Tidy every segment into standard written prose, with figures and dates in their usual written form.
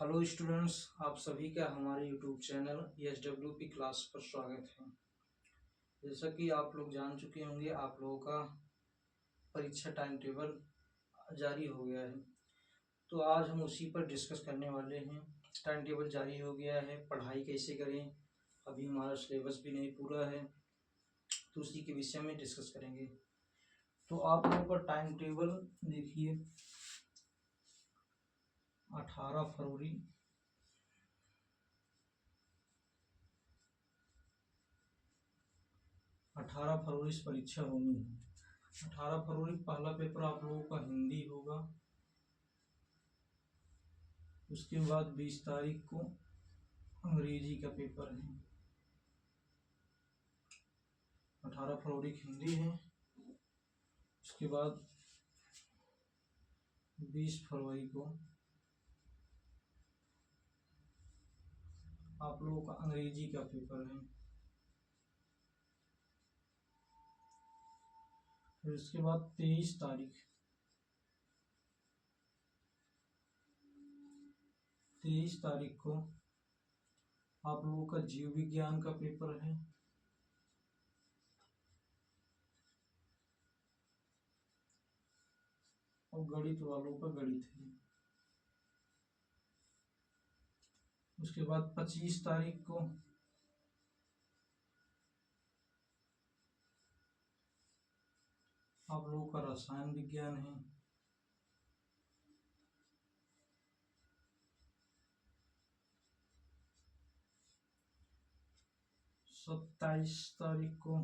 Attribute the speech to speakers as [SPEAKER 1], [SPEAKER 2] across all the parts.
[SPEAKER 1] Hello students, आप सभी का हमारे यूट्यूब चैनल ESWP क्लास पर स्वागत है। जैसा कि आप लोग जान चुके होंगे, आप लोगों का परीक्षा टाइम टेबल जारी हो गया है, तो आज हम उसी पर डिस्कस करने वाले हैं। टाइम टेबल जारी हो गया है, पढ़ाई कैसे करें, अभी हमारा सिलेबस भी नहीं पूरा है, तो उसी के विषय में डिस्कस करेंगे। तो आप लोगों का टाइम टेबल देखिए, 18 फरवरी 18 फरवरी से परीक्षा होनी है। 18 फरवरी पहला पेपर आप लोगों का हिंदी होगा। उसके बाद 20 तारीख को अंग्रेजी का पेपर है। 18 फरवरी की हिंदी है। उसके बाद 20 फरवरी को आप लोगों का अंग्रेजी का पेपर है। फिर उसके बाद 23 तारीख को आप लोगों का जीव विज्ञान का पेपर है। और गणित वालों का गणित है। उसके बाद 25 तारीख को आप लोगों का रसायन विज्ञान है। 27 तारीख को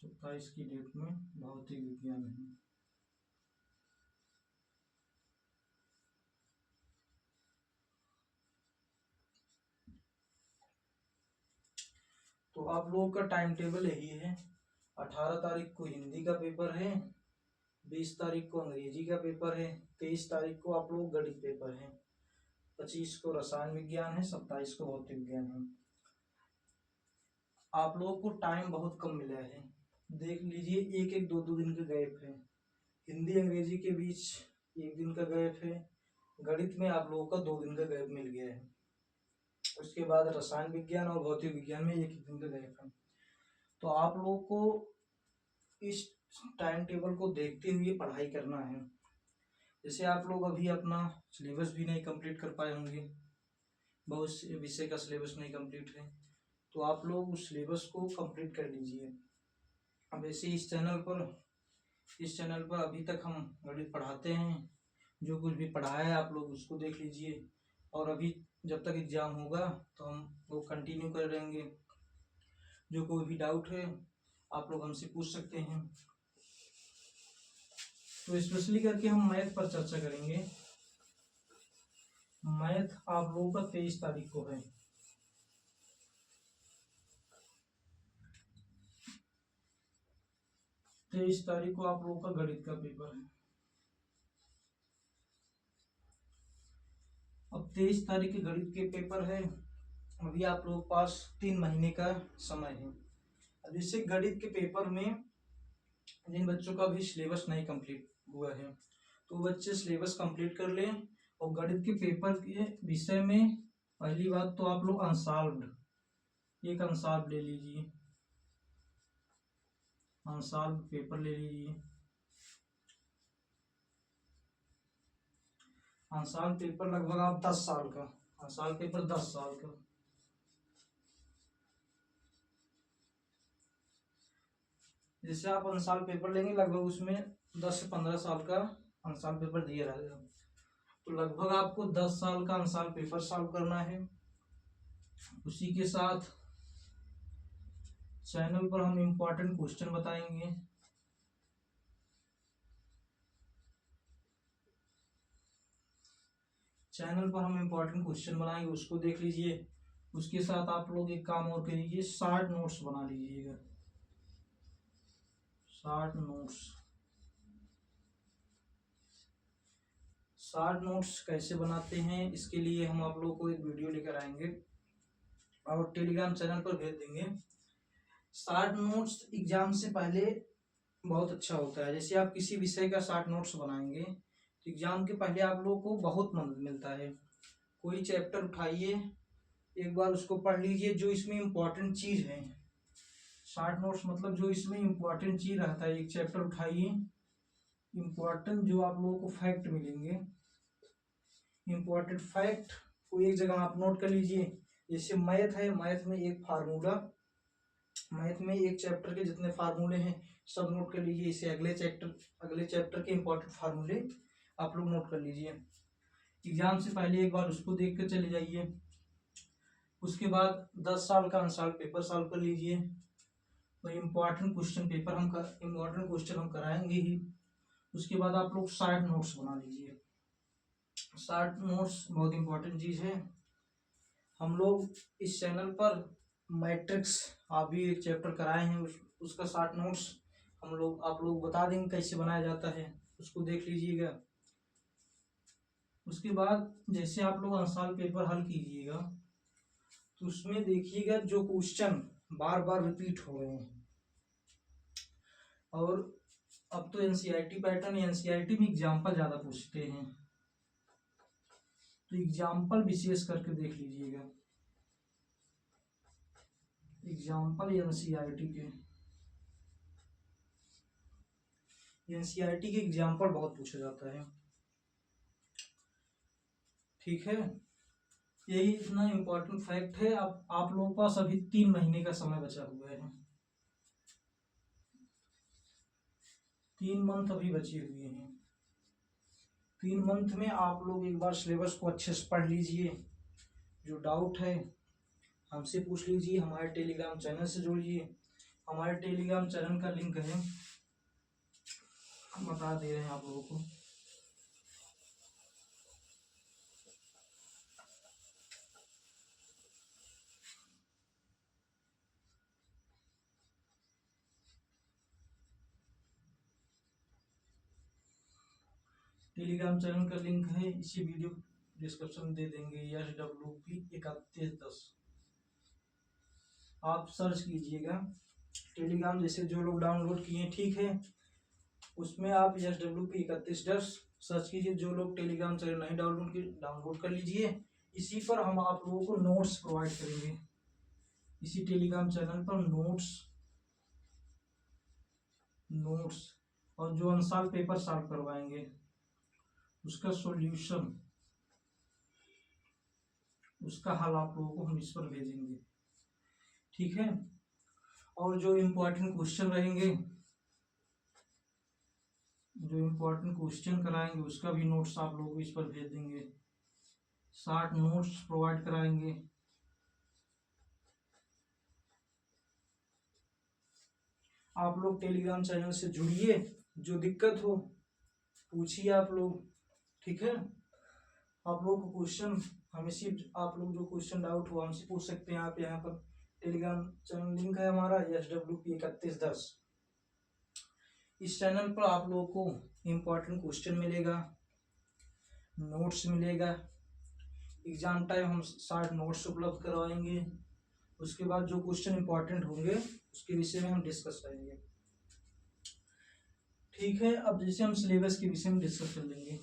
[SPEAKER 1] 27 की डेट में भौतिक विज्ञान है। तो आप लोगों का टाइम टेबल यही है। 18 तारीख को हिंदी का पेपर है, 20 तारीख को अंग्रेजी का पेपर है, 23 तारीख को आप लोग गणित पेपर है, 25 को रसायन विज्ञान है, 27 को भौतिक विज्ञान है। आप लोगों को टाइम बहुत कम मिला है, देख लीजिए, एक एक दो दो दिन का गैप है। हिंदी अंग्रेजी के बीच एक दिन का गैप है। गणित में आप लोगों का 2 दिन का गैप मिल गया है। उसके बाद रसायन विज्ञान और भौतिक विज्ञान में एक दिन का गैप है। तो आप लोगों को इस टाइम टेबल को देखते हुए पढ़ाई करना है। जैसे आप लोग अभी अपना सिलेबस भी नहीं कंप्लीट कर पाए होंगे, बहुत से विषय का सिलेबस नहीं कंप्लीट है, तो आप लोग उस सिलेबस को कंप्लीट कर लीजिए। अब ऐसे इस चैनल पर अभी तक हम गणित पढ़ाते हैं। जो कुछ भी पढ़ाया है आप लोग उसको देख लीजिए, और अभी जब तक एग्जाम होगा तो हम वो कंटिन्यू कर रहेंगे। जो कोई भी डाउट है आप लोग हमसे पूछ सकते हैं। तो स्पेशली करके हम मैथ पर चर्चा करेंगे। मैथ आप लोगों का 23 तारीख को है। तेईस तारीख को आप लोगों का गणित का पेपर है। अब 23 तारीख के गणित के पेपर है। अभी आप लोगों के पास 3 महीने का समय है। अब इससे गणित के पेपर में जिन बच्चों का भी सिलेबस नहीं कंप्लीट हुआ है तो बच्चे सिलेबस कंप्लीट कर लें। और गणित के पेपर के विषय में पहली बात तो आप लोग एक अनसॉल्व्ड ले लीजिए, अनसॉल्व्ड पेपर ले लीजिए। अनसॉल्व्ड पेपर लगभग आप 10 साल का, अनसॉल्व्ड पेपर 10 साल का। जैसे आप अनसॉल्व्ड पेपर लेंगे लगभग उसमें 10 से 15 साल का अनसॉल्व्ड पेपर दिया रहेगा, तो लगभग आपको 10 साल का अनसॉल्व्ड पेपर सॉल्व करना है। उसी के साथ चैनल पर हम इम्पोर्टेंट क्वेश्चन बताएंगे। चैनल पर हम इम्पोर्टेंट क्वेश्चन बनाएंगे, उसको देख लीजिए। उसके साथ आप लोग एक काम और करिए, शॉर्ट नोट्स बना लीजिएगा। शॉर्ट नोट्स कैसे बनाते हैं इसके लिए हम आप लोगों को एक वीडियो लेकर आएंगे और टेलीग्राम चैनल पर भेज देंगे। शॉर्ट नोट्स एग्जाम से पहले बहुत अच्छा होता है। जैसे आप किसी विषय का शॉर्ट नोट्स बनाएंगे तो एग्जाम के पहले आप लोगों को बहुत मदद मिलता है। कोई चैप्टर उठाइए, एक बार उसको पढ़ लीजिए, जो इसमें इम्पोर्टेंट चीज है, शॉर्ट नोट्स मतलब जो इसमें इम्पोर्टेंट चीज रहता है, एक चैप्टर उठाइए, इम्पोर्टेंट जो आप लोगों को फैक्ट मिलेंगे, इम्पोर्टेंट फैक्ट को एक जगह आप नोट कर लीजिए। जैसे मैथ है, मैथ में एक फार्मूला, मैथ में एक चैप्टर के जितने फार्मूले हैं सब नोट कर लीजिए। इसे अगले चैप्टर के इम्पोर्टेंट फार्मूले आप लोग नोट कर लीजिए। एग्जाम से पहले एक बार उसको देख कर चले जाइए। उसके बाद 10 साल का अनसॉल्व पेपर सॉल्व कर लीजिए। तो इम्पोर्टेंट क्वेश्चन हम कराएंगे ही। उसके बाद आप लोग शॉर्ट नोट्स बना लीजिए। शॉर्ट नोट्स बहुत इंपॉर्टेंट चीज है। हम लोग इस चैनल पर मैट्रिक्स आप भी एक चैप्टर कराए हैं, उसका शॉर्ट नोट्स आप लोग बता देंगे कैसे बनाया जाता है, उसको देख लीजिएगा। उसके बाद जैसे आप लोग अनसॉल्व पेपर हल कीजिएगा तो उसमें देखिएगा जो क्वेश्चन बार बार रिपीट हो रहे हैं, और अब तो एनसीईआरटी पैटर्न, एनसीईआरटी में एग्जाम्पल ज्यादा पूछते हैं, तो एग्जाम्पल विशेष करके देख लीजिएगा। एग्जाम्पल एनसीईआरटी के एग्जाम्पल बहुत पूछा जाता है। ठीक है, यही इतना इम्पोर्टेंट फैक्ट है। अब आप लोगों के पास अभी 3 महीने का समय बचा हुआ है, 3 मंथ अभी बचे हुए हैं। 3 मंथ में आप लोग एक बार सिलेबस को अच्छे से पढ़ लीजिए। जो डाउट है हमसे पूछ लीजिए, हमारे टेलीग्राम चैनल से जुड़िए। हमारे टेलीग्राम चैनल का लिंक है, हम बता दे रहे हैं आप लोगों को। टेलीग्राम चैनल का लिंक है, इसी वीडियो डिस्क्रिप्शन में दे देंगे। SWP3110 आप सर्च कीजिएगा। टेलीग्राम जैसे जो लोग डाउनलोड किए ठीक है, उसमें आप SWP3110 सर्च कीजिए। जो लोग टेलीग्राम चैनल नहीं डाउनलोड कर लीजिए। इसी पर हम आप लोगों को नोट्स प्रोवाइड करेंगे, इसी टेलीग्राम चैनल पर नोट्स और जो अनसॉल्व पेपर सॉल्व करवाएंगे उसका सॉल्यूशन, उसका हल आप लोगों को हम इस पर भेजेंगे। ठीक है, और जो इम्पोर्टेंट क्वेश्चन रहेंगे, जो इम्पोर्टेंट क्वेश्चन कराएंगे उसका भी नोट्स आप लोगों को इस पर भेज देंगे। शॉर्ट नोट्स प्रोवाइड कराएंगे। आप लोग टेलीग्राम चैनल से जुड़िए, जो दिक्कत हो पूछिए आप लोग। ठीक है, आप लोग को क्वेश्चन हमेशा, आप लोग जो क्वेश्चन डाउट हो हमसे पूछ सकते हैं। आप यहाँ पर टेलीग्राम चैनल लिंक है हमारा SWP3110। इस चैनल पर आप लोगों को इम्पोर्टेंट क्वेश्चन मिलेगा, नोट्स मिलेगा। एग्जाम टाइम हम शॉर्ट नोट्स उपलब्ध करवाएंगे। उसके बाद जो क्वेश्चन इंपॉर्टेंट होंगे उसके विषय में हम डिस्कस करेंगे। ठीक है, अब जैसे हम सिलेबस के विषय में डिस्कस कर लेंगे।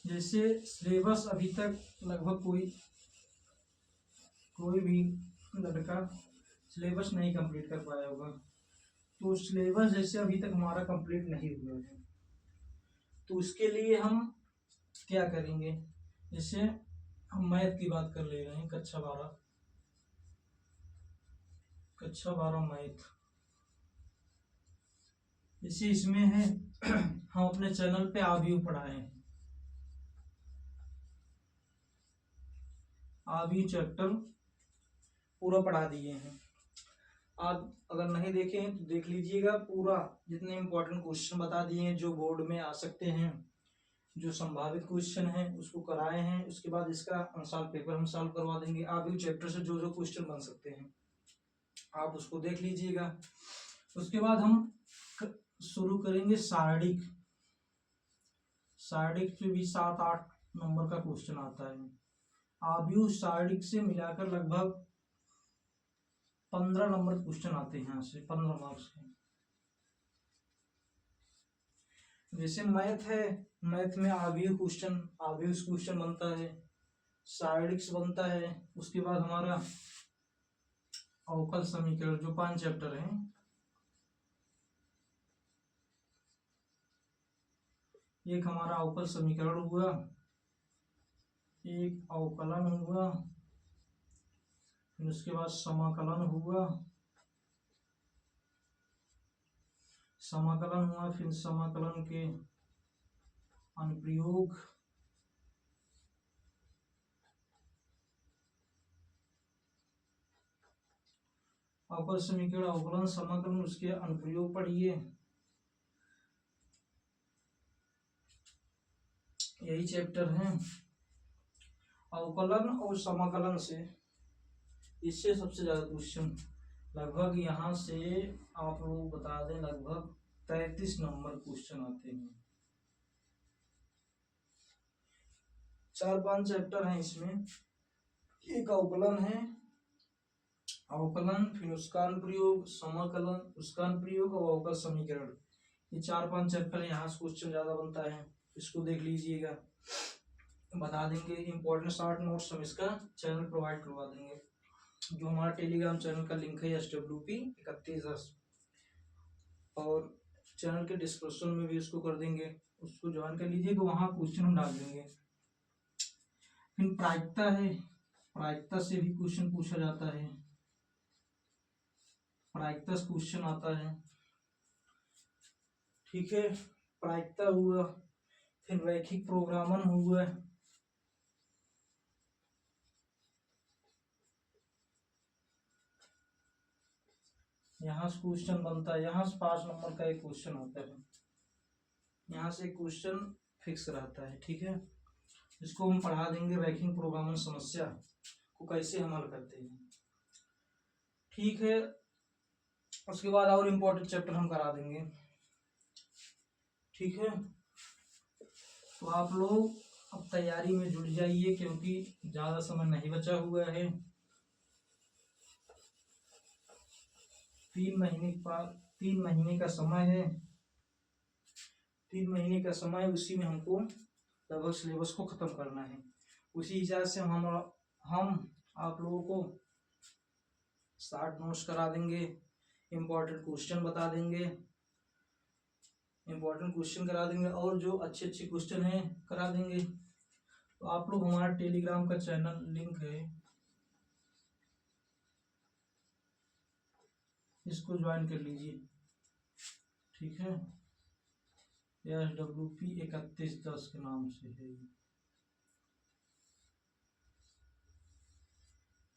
[SPEAKER 1] जैसे सिलेबस अभी तक लगभग कोई भी लड़का सिलेबस नहीं कंप्लीट कर पाया होगा, तो सिलेबस जैसे अभी तक हमारा कंप्लीट नहीं हुआ है, तो उसके लिए हम क्या करेंगे। जैसे हम मैथ की बात कर ले रहे हैं, कक्षा 12 मैथ। जैसे इसमें है हम अपने चैनल पे आव्यू पढ़ाए हैं, आव्यू चैप्टर पूरा पढ़ा दिए हैं। आप अगर नहीं देखे हैं तो देख लीजिएगा, पूरा जितने इंपॉर्टेंट क्वेश्चन बता दिए हैं जो बोर्ड में आ सकते हैं, जो संभावित क्वेश्चन है उसको कराए हैं। उसके बाद इसका अनसॉल्व पेपर हम सॉल्व करवा देंगे। आव्यू चैप्टर से जो जो क्वेश्चन बन सकते हैं आप उसको देख लीजिएगा। उसके बाद हम शुरू करेंगे सारणिक पे भी 7-8 नंबर का क्वेश्चन आता है। आव्यू सारणिक से मिलाकर लगभग 15 नंबर क्वेश्चन आते हैं, यहाँ से 15 मार्क्स के। जैसे मैथ है, मैथ में आव्यूह क्वेश्चन बनता है, साइडिक्स बनता है, उसके बाद हमारा अवकल समीकरण जो 5 चैप्टर हैं, एक हमारा अवकल समीकरण हुआ, एक अवकलन हुआ, फिर उसके बाद समाकलन हुआ, फिर समाकलन के अनुप्रयोग, अवकल समीकरण, अवकलन, समाकलन, उसके अनुप्रयोग पढ़िए। यही चैप्टर है। अवकलन और समाकलन से, इससे सबसे ज्यादा क्वेश्चन लगभग यहाँ से आप लोग बता दें, लगभग 33 नंबर क्वेश्चन आते हैं। 4-5 चैप्टर हैं इसमें। एक अवकलन है, अवकलन, फिर उसका अनुप्रयोग, समाकलन, उसका अनुप्रयोग और अवकल समीकरण, ये 4-5 चैप्टर यहाँ से क्वेश्चन ज्यादा बनता है। इसको देख लीजिएगा, बता देंगे। इंपॉर्टेंट शॉर्ट नोट्स हम इसका चैनल प्रोवाइड करवा देंगे, जो हमारा टेलीग्राम चैनल का लिंक है SWP3110, और चैनल के डिस्क्रिप्शन में भी इसको कर देंगे, उसको ज्वाइन कर लीजिए, तो वहाँ क्वेश्चन हम डाल देंगे। फिर प्रायिकता है, प्रायिकता से भी क्वेश्चन पूछा जाता है, प्रायिकता से क्वेश्चन आता है। ठीक है, प्रायिकता हुआ, फिर रैखिक प्रोग्रामन हुआ, यहाँ से क्वेश्चन बनता है, यहाँ से 5 नंबर का एक क्वेश्चन आता है, यहाँ से क्वेश्चन फिक्स रहता है। ठीक है, इसको हम पढ़ा देंगे, रैखिक प्रोग्रामन समस्या को कैसे हम हल करते हैं। ठीक है, उसके बाद और इम्पोर्टेंट चैप्टर हम करा देंगे। ठीक है, तो आप लोग अब तैयारी में जुट जाइए, क्योंकि ज्यादा समय नहीं बचा हुआ है। 3 महीने का समय है, 3 महीने का समय, उसी में हमको लगभग सिलेबस को खत्म करना है। उसी हिसाब से हम आप लोगों को शॉर्ट नोट्स करा देंगे, इम्पोर्टेंट क्वेश्चन बता देंगे, और जो अच्छे क्वेश्चन हैं करा देंगे। तो आप लोग हमारा टेलीग्राम का चैनल लिंक है, इसको ज्वाइन कर लीजिए। ठीक है, SWP3110 के नाम से है,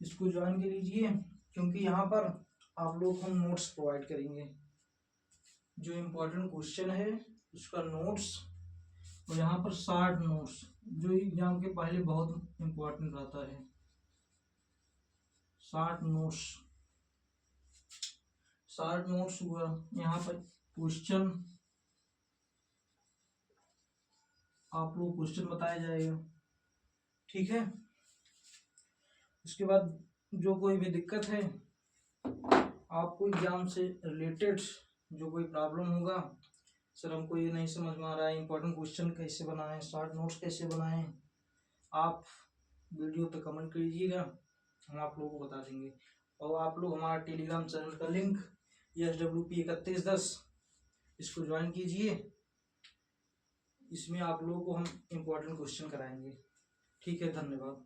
[SPEAKER 1] इसको ज्वाइन कर लीजिए, क्योंकि यहाँ पर आप लोग हम नोट्स प्रोवाइड करेंगे, जो इम्पोर्टेंट क्वेश्चन है उसका नोट्स, और यहाँ पर शॉर्ट नोट्स जो एग्जाम के पहले बहुत इम्पोर्टेंट रहता है। शॉर्ट नोट्स हुआ, यहाँ पर क्वेश्चन, आप लोग क्वेश्चन बताया जाएगा। ठीक है, उसके बाद जो कोई भी दिक्कत है, आपको एग्जाम से रिलेटेड जो कोई प्रॉब्लम होगा, सर हमको ये नहीं समझ में आ रहा है, इंपॉर्टेंट क्वेश्चन कैसे बनाएं, शॉर्ट नोट्स कैसे बनाएं, आप वीडियो पे कमेंट कीजिएगा, हम आप लोगों को बता देंगे। और आप लोग हमारा टेलीग्राम चैनल का लिंक SWP3110, इसको ज्वाइन कीजिए, इसमें आप लोगों को हम इम्पोर्टेंट क्वेश्चन कराएंगे। ठीक है, धन्यवाद।